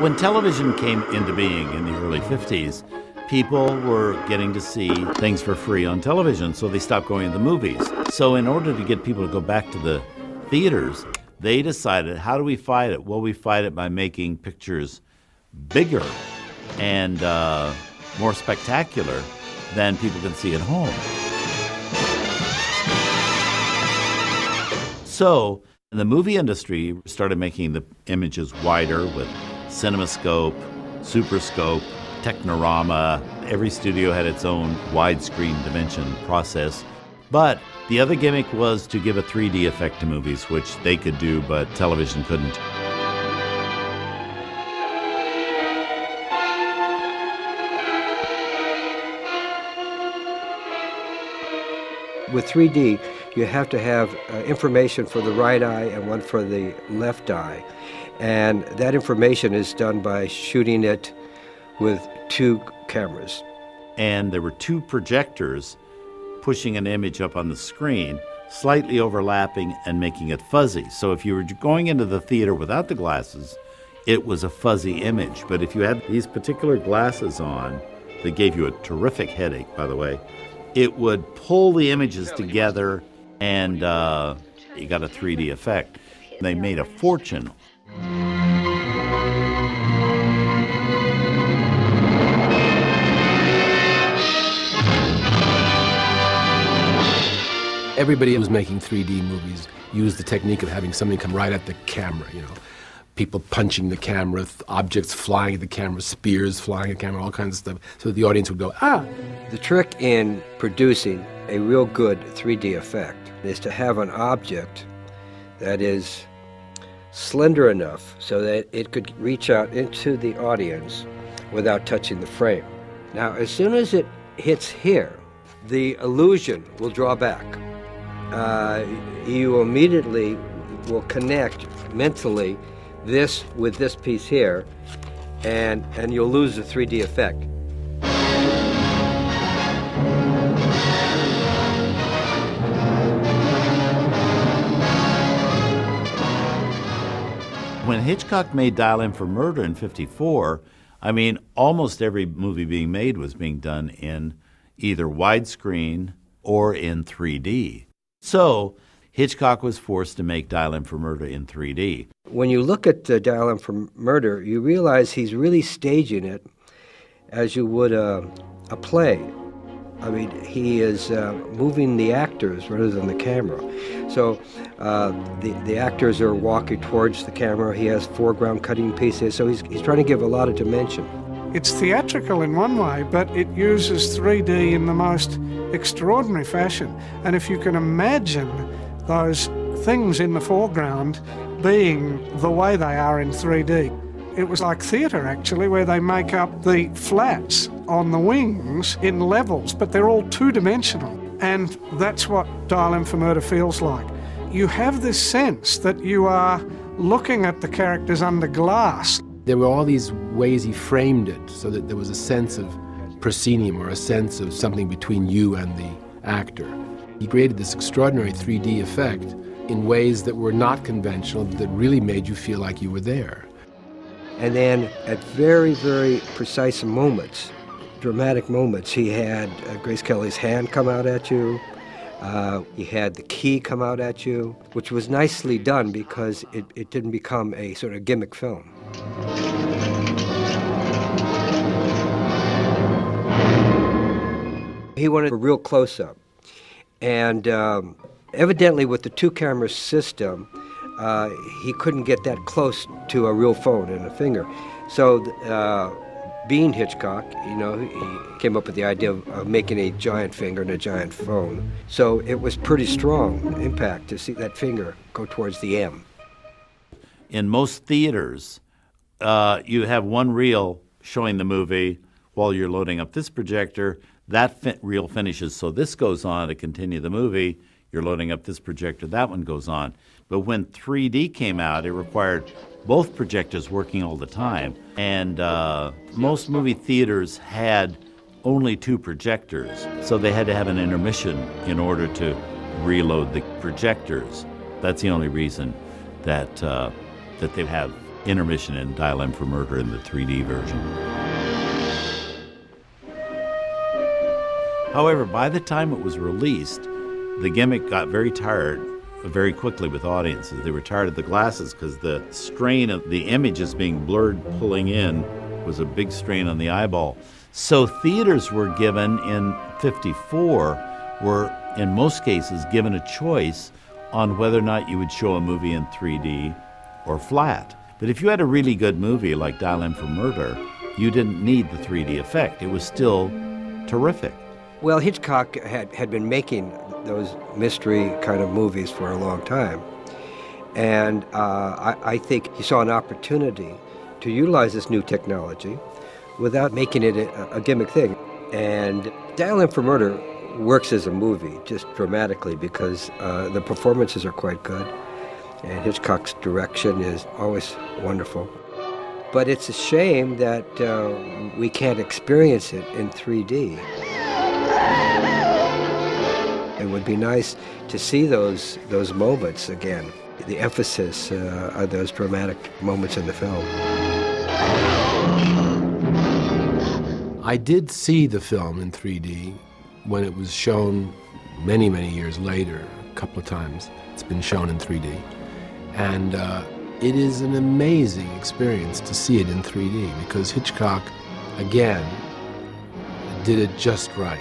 When television came into being in the early 50s, people were getting to see things for free on television, so they stopped going to the movies. So in order to get people to go back to the theaters, they decided, how do we fight it? Well, we fight it by making pictures bigger and more spectacular than people can see at home. So the movie industry started making the images wider with CinemaScope, Superscope, Technorama. Every studio had its own widescreen dimension process. But the other gimmick was to give a 3D effect to movies, which they could do, but television couldn't. With 3D, you have to have information for the right eye and one for the left eye. And that information is done by shooting it with two cameras. And there were two projectors pushing an image up on the screen, slightly overlapping and making it fuzzy. So if you were going into the theater without the glasses, it was a fuzzy image. But if you had these particular glasses on, that gave you a terrific headache, by the way, it would pull the images together and you got a 3D effect. They made a fortune. Everybody who was making 3D movies used the technique of having somebody come right at the camera, you know. People punching the camera, objects flying at the camera, spears flying at the camera, all kinds of stuff, so the audience would go, ah! The trick in producing a real good 3D effect is to have an object that is slender enough so that it could reach out into the audience without touching the frame. Now, as soon as it hits here, the illusion will draw back. You immediately will connect mentally this with this piece here, and you'll lose the 3D effect. When Hitchcock made Dial M for Murder in '54, I mean, almost every movie being made was being done in either widescreen or in 3D. So Hitchcock was forced to make Dial M for Murder in 3D. When you look at Dial M for Murder, you realize he's really staging it as you would a play. I mean, he is moving the actors rather than the camera. So the actors are walking towards the camera. He has foreground cutting pieces, so he's trying to give a lot of dimension. It's theatrical in one way, but it uses 3D in the most extraordinary fashion. And if you can imagine those things in the foreground being the way they are in 3D, it was like theatre, actually, where they make up the flats on the wings in levels, but they're all two-dimensional. And that's what Dial M for Murder feels like. You have this sense that you are looking at the characters under glass. There were all these ways he framed it so that there was a sense of proscenium, or a sense of something between you and the actor. He created this extraordinary 3D effect in ways that were not conventional, but that really made you feel like you were there. And then at very, very precise moments, dramatic moments, he had Grace Kelly's hand come out at you. He had the key come out at you, which was nicely done because it didn't become a sort of gimmick film. He wanted a real close-up. And evidently with the two-camera system, he couldn't get that close to a real phone and a finger. So being Hitchcock, you know, he came up with the idea of making a giant finger and a giant phone. So it was pretty strong impact to see that finger go towards the M. In most theaters, you have one reel showing the movie while you're loading up this projector. That reel finishes, so this goes on to continue the movie. You're loading up this projector, that one goes on. But when 3D came out, it required both projectors working all the time. And most movie theaters had only two projectors, so they had to have an intermission in order to reload the projectors. That's the only reason that they have intermission in Dial M for Murder in the 3D version. However, by the time it was released, the gimmick got very tired very quickly with audiences. They were tired of the glasses because the strain of the images being blurred pulling in was a big strain on the eyeball. So theaters were given in 54 were in most cases given a choice on whether or not you would show a movie in 3D or flat. But if you had a really good movie like Dial M for Murder, you didn't need the 3D effect. It was still terrific. Well, Hitchcock had been making those mystery kind of movies for a long time. And I think he saw an opportunity to utilize this new technology without making it a gimmick thing. And Dial M for Murder works as a movie just dramatically because the performances are quite good and Hitchcock's direction is always wonderful. But it's a shame that we can't experience it in 3D. It would be nice to see those moments again, the emphasis of those dramatic moments in the film. I did see the film in 3D when it was shown many, many years later, a couple of times. It's been shown in 3D. And it is an amazing experience to see it in 3D because Hitchcock, again, did it just right.